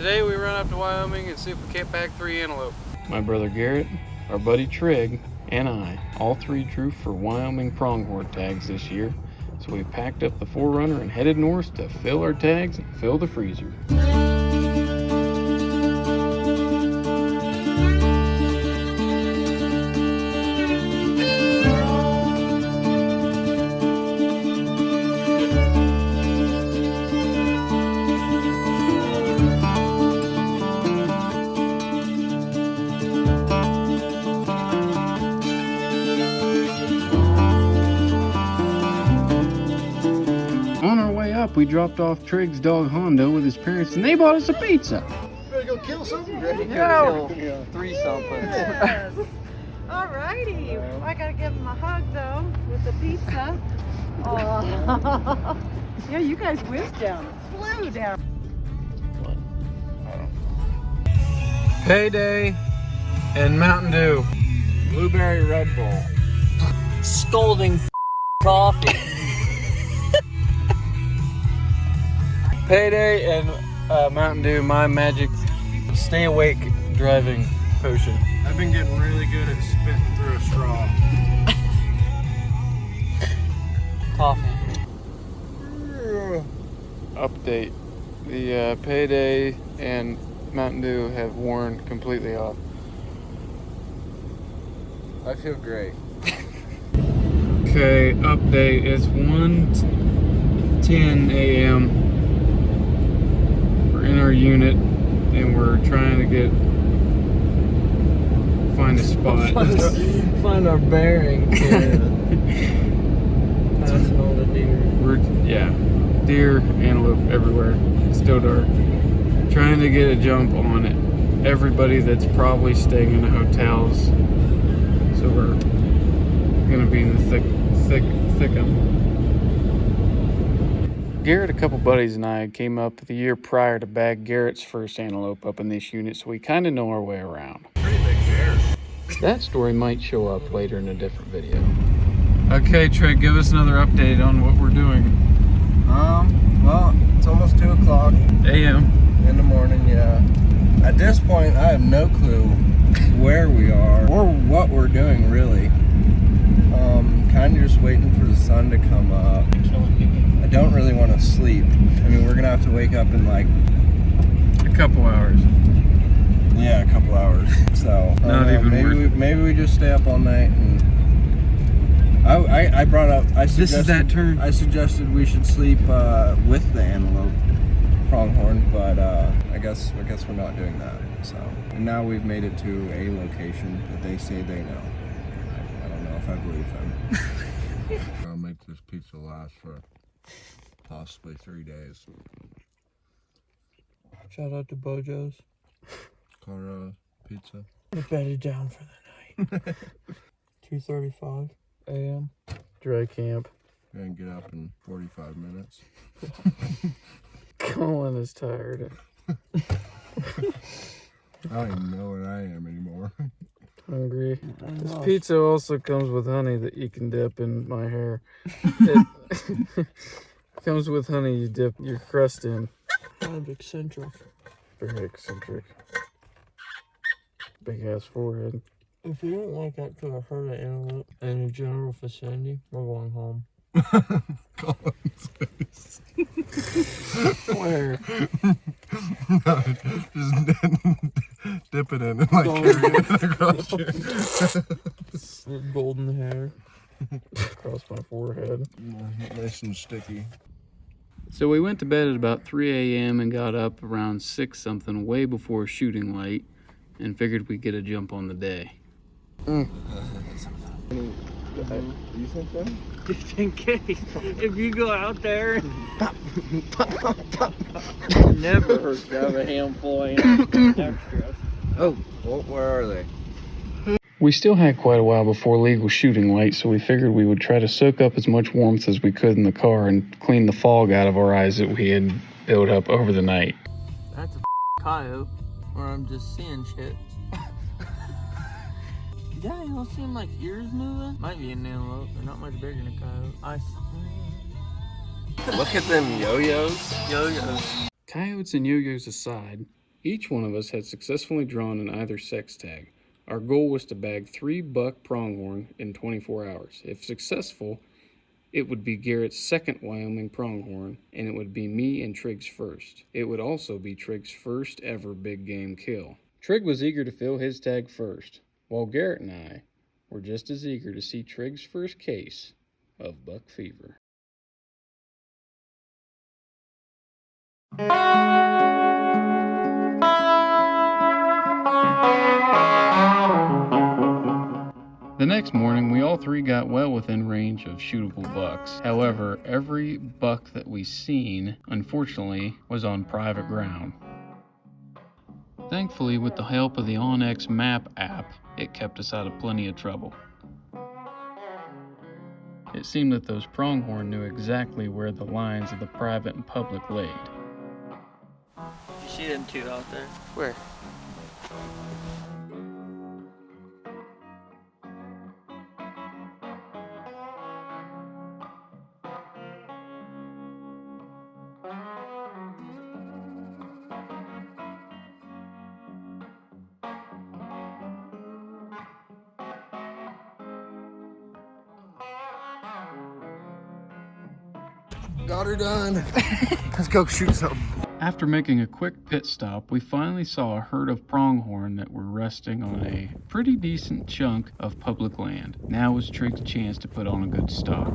Today we run up to Wyoming and see if we can't bag 3 antelope. My brother Garrett, our buddy Trigg, and I, all 3 drew for Wyoming Pronghorn tags this year. So we packed up the 4Runner and headed north to fill our tags and fill the freezer. On our way up, we dropped off Trigg's dog Hondo with his parents, and they bought us a pizza. Better go kill something, Greg. Go! Yeah. 3 something. Yes. Alrighty. Well, I gotta give him a hug though with the pizza. Oh. Yeah, you guys whizzed down, flew down. Payday and Mountain Dew. Blueberry Red Bull. Scalding coffee. Payday and Mountain Dew, my magic stay awake driving potion. I've been getting really good at spitting through a straw. Coffee. Update. The Payday and Mountain Dew have worn completely off. I feel great. Okay, update. It's 1:10 a.m. We're in our unit and we're trying to find a spot. Find our bearings. Passing all the deer. Deer, antelope everywhere. It's still dark. Trying to get a jump on it. Everybody that's probably staying in the hotels. So we're gonna be in the thick of them. Garrett, a couple buddies, and I came up the year prior to bag Garrett's first antelope up in this unit, so we kind of know our way around. Pretty big bear. That story might show up later in a different video. Okay, Trey, give us another update on what we're doing. Well, it's almost 2 o'clock AM. in the morning, yeah. At this point, I have no clue where we are or what we're doing, really. Kind of just waiting for the sun to come up. I don't really want to sleep. I mean, we're gonna have to wake up in like A couple hours. a couple hours. So Not even worth maybe we just stay up all night and I brought up. This is that turn. I suggested we should sleep with the antelope pronghorn, but I guess we're not doing that. So and now we've made it to a location that they say they know. I don't know if I believe them. I'll make this pizza last for possibly 3 days. Shout out to Bojo's. Colorado pizza. We're bedded down for the night. 2:35 a.m. Dry camp. We're gonna get up in 45 minutes. Colin is tired. I don't even know what I am anymore. Hungry. This pizza also comes with honey that you can dip in my hair. It comes with honey you dip your crust in. Kind of eccentric. Very eccentric. Big ass forehead. If you don't walk up to a herd of antelope in a general vicinity, we're going home. Colin's face. Where? Just dip it in and like carry it across your Golden hair. Across my forehead. nice and sticky. So we went to bed at about 3 a.m. and got up around 6 something, way before shooting light, and figured we'd get a jump on the day. You think that? Just in case. If you go out there, never hurts to have a handful of extras. Oh, well, where are they? We still had quite a while before legal shooting light, so we figured we would try to soak up as much warmth as we could in the car and clean the fog out of our eyes that we had built up over the night. That's a coyote, or I'm just seeing shit. Yeah, you don't seem like ears moving. Might be an antelope. They're not much bigger than a coyote. Look at them yo-yos. Yo-yos. Coyotes and yo-yos aside, Each one of us had successfully drawn an either sex tag. Our goal was to bag 3 buck pronghorn in 24 hours. If successful, it would be Garrett's second Wyoming pronghorn, and it would be me and Trigg's first. It would also be Trigg's first ever big game kill. Trigg was eager to fill his tag first, while Garrett and I were just as eager to see Trigg's first case of buck fever. The next morning, we all three got well within range of shootable bucks. However, every buck that we seen, unfortunately, was on private ground. Thankfully, with the help of the OnX map app, it kept us out of plenty of trouble. It seemed that those pronghorn knew exactly where the lines of the private and public laid. You see them two out there? Where? Got her done. Let's go shoot something. After making a quick pit stop, we finally saw a herd of pronghorn that were resting on a pretty decent chunk of public land. Now was Trigg's chance to put on a good stalk.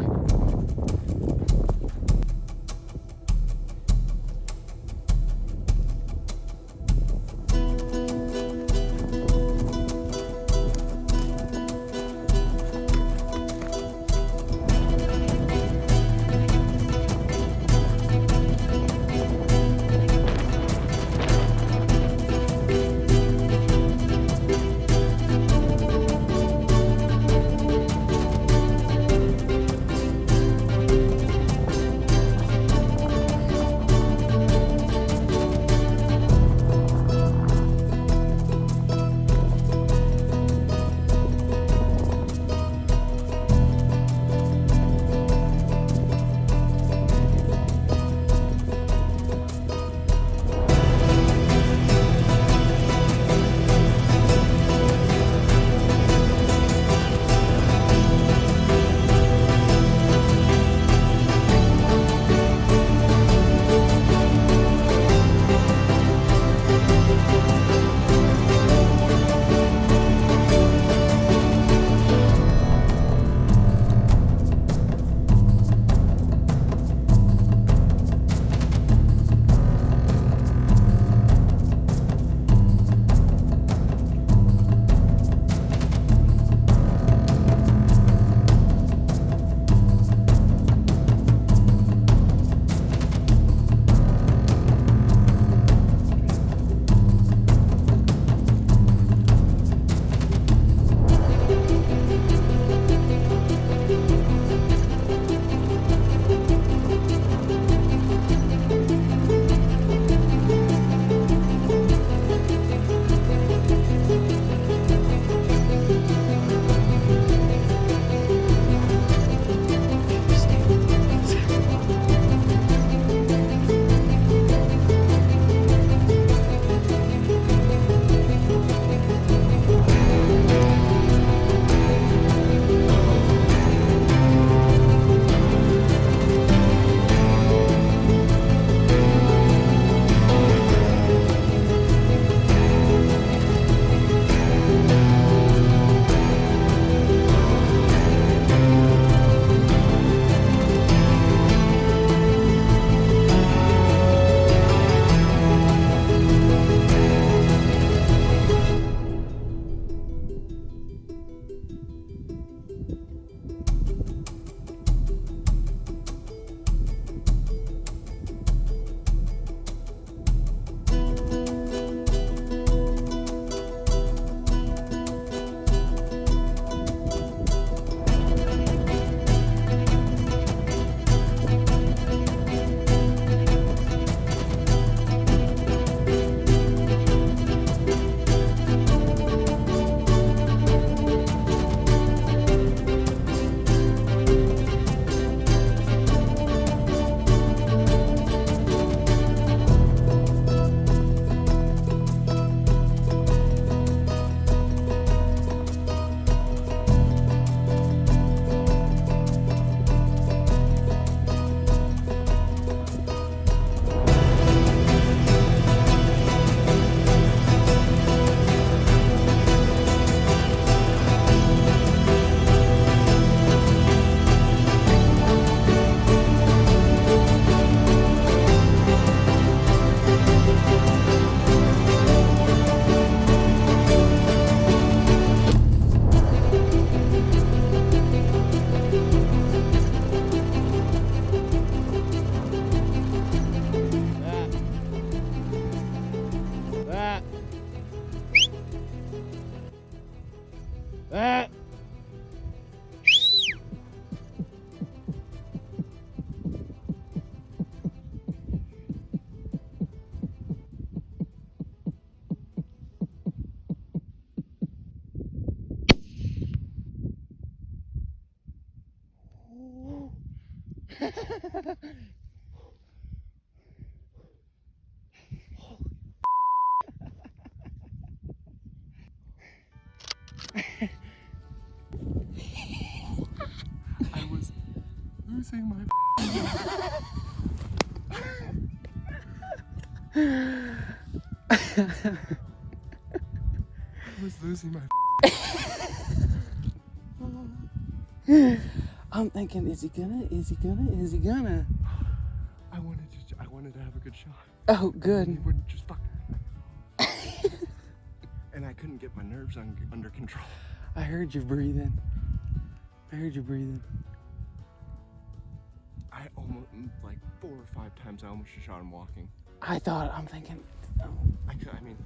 I was losing my I was losing my I'm thinking, is he gonna? I wanted to have a good shot. Oh, good. And he wouldn't just fuck. And I couldn't get my nerves under control. I heard you breathing. I almost, like 4 or 5 times, I almost shot him walking. I'm thinking, I mean,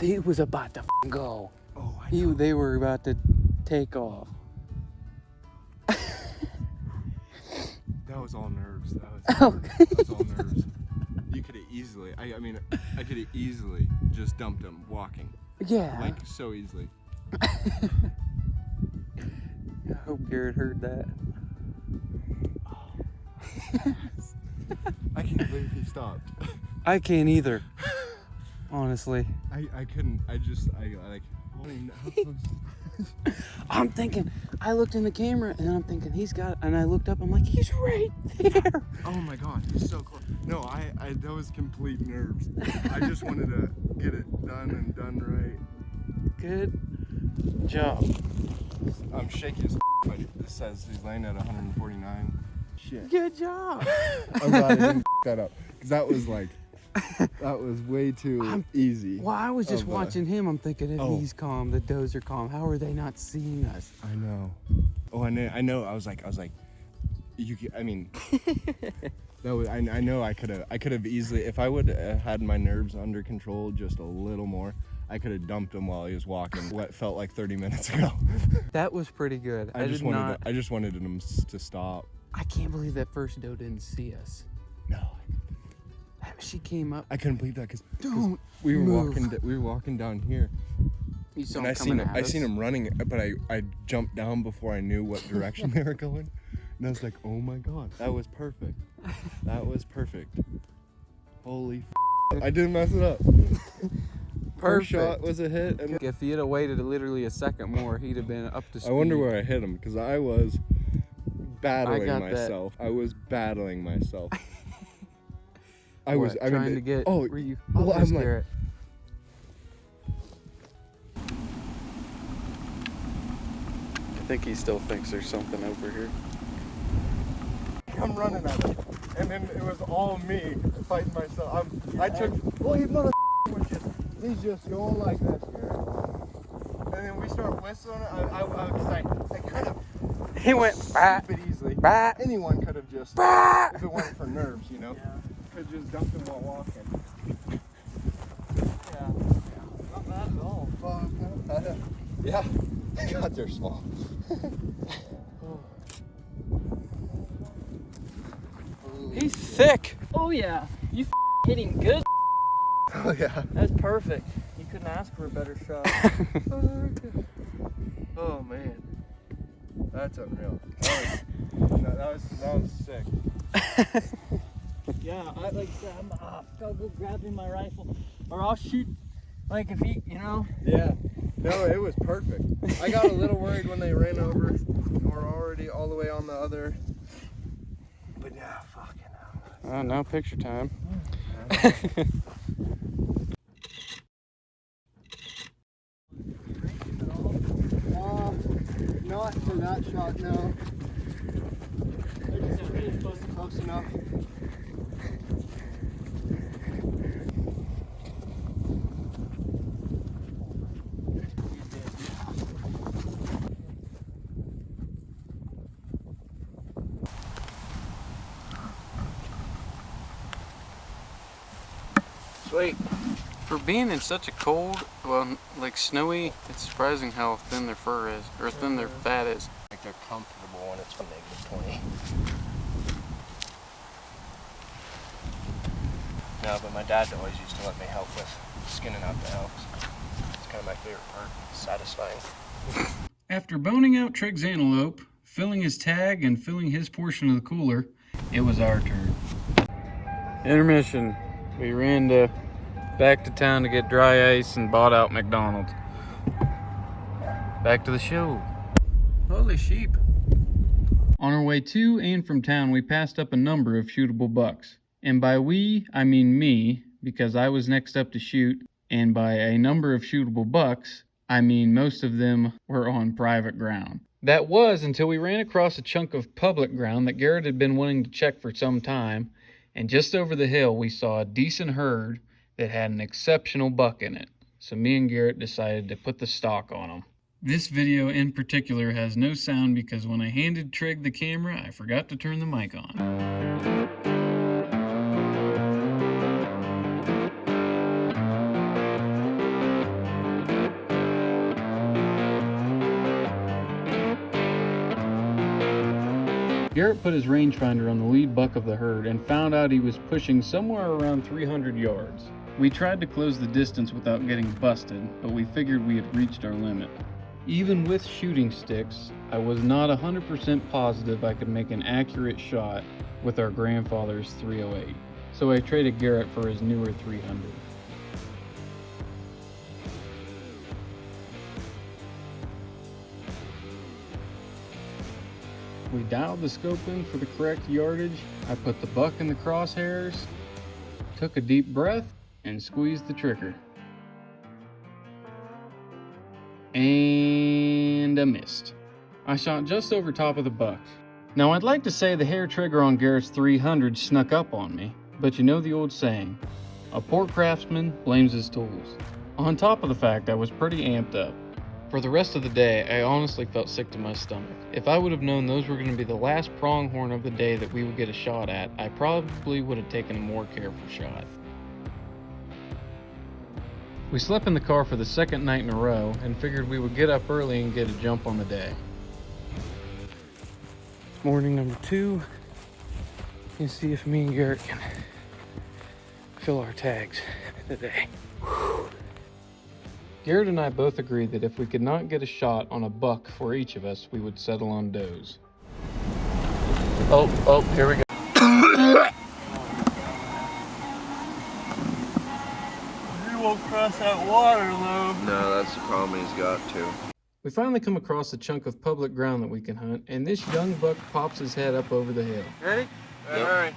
he was about to go. oh, I know. They were about to take off. That was all nerves. That was all nerves. You could have easily, I mean, I could have easily just dumped him walking. Yeah. Like, so easily. I hope Garrett heard that. I can't believe he stopped. I can't either. Honestly. I couldn't, I like, I don't even know how close. I'm thinking, I looked in the camera and I'm thinking and I looked up, I'm like, he's right there. Oh my God, he's so close. No, I that was complete nerves. I just wanted to get it done right. Good job. I'm shaky as but this says he's laying at 149. Shit. Good job. I'm glad I didn't that up. Because that was like, that was way too easy. Well, I was just watching him. I'm thinking, if he's calm, the does are calm. How are they not seeing us? I know. Oh, I know. I was like, I mean, that was, I know I could have easily, if I would have had my nerves under control just a little more, I could have dumped him while he was walking. What felt like 30 minutes ago. That was pretty good. I just wanted him to stop. I can't believe that first doe didn't see us. No. She came up. I couldn't believe that because we were walking down here. You saw And him coming at us. I seen him running, but I jumped down before I knew what direction they were going. And I was like, oh my God, that was perfect. That was perfect. Holy I didn't mess it up. First shot was a hit. And if he had waited literally a second more, he'd have been up to speed. I wonder where I hit him because I was battling myself. I was battling myself. I was trying to get. Oh, were you? Well, I'm like. I think he still thinks there's something over here. I'm running at it, and then it was all me fighting myself. Well, he's just going like this here, and then we start whistling. I kind of. He went stupid easily. Anyone could have just, if it weren't for nerves, you know. Yeah. Could just dump him while walking. Yeah. Not bad at all. Yeah, God, they're small. He's thick. Oh yeah, you hitting good. Oh yeah. That's perfect. You couldn't ask for a better shot. Oh man, that's unreal. That was sick. Yeah, like I said, I'm gotta go grab in my rifle, or I'll shoot. Like if he, you know. Yeah. No, it was perfect. I got a little worried when they ran over and were already all the way on the other. But yeah, fucking hell. Now picture time. Not for that shot, no. Close enough. Sweet. For being in such a cold, well, like snowy, it's surprising how thin their fur is, or thin their fat is. Like they're comfortable when it's -20. No, but my dad always used to let me help with skinning out the elks. It's kind of my favorite part. It's satisfying. After boning out Trigg's antelope, filling his tag and filling his portion of the cooler, it was our turn. Intermission. We ran back to town to get dry ice and bought out McDonald's. Back to the show. Holy sheep. On our way to and from town, we passed up a number of shootable bucks. And by we, I mean me, because I was next up to shoot. And by a number of shootable bucks, I mean most of them were on private ground. That was until we ran across a chunk of public ground that Garrett had been wanting to check for some time. And just over the hill, we saw a decent herd that had an exceptional buck in it. So me and Garrett decided to put the stock on them. This video in particular has no sound because when I handed Trigg the camera, I forgot to turn the mic on. Garrett put his rangefinder on the lead buck of the herd and found out he was pushing somewhere around 300 yards. We tried to close the distance without getting busted, but we figured we had reached our limit. Even with shooting sticks, I was not 100% positive I could make an accurate shot with our grandfather's .308, so I traded Garrett for his newer .300. We dialed the scope in for the correct yardage. I put the buck in the crosshairs, took a deep breath, and squeezed the trigger. And I missed. I shot just over top of the buck. Now I'd like to say the hair trigger on Garrett's .300 snuck up on me, but you know the old saying, a poor craftsman blames his tools. On top of the fact I was pretty amped up. For the rest of the day, I honestly felt sick to my stomach. If I would have known those were going to be the last pronghorn of the day that we would get a shot at, I probably would have taken a more careful shot. We slept in the car for the second night in a row and figured we would get up early and get a jump on the day. Morning number 2. Let's see if me and Garrett can fill our tags today. Whew. Garrett and I both agreed that if we could not get a shot on a buck for each of us, we would settle on does. Oh, here we go. You won't cross that water, Lou. No, that's the problem he's got too. We finally come across a chunk of public ground that we can hunt, and this young buck pops his head up over the hill. Ready? Yep. All right.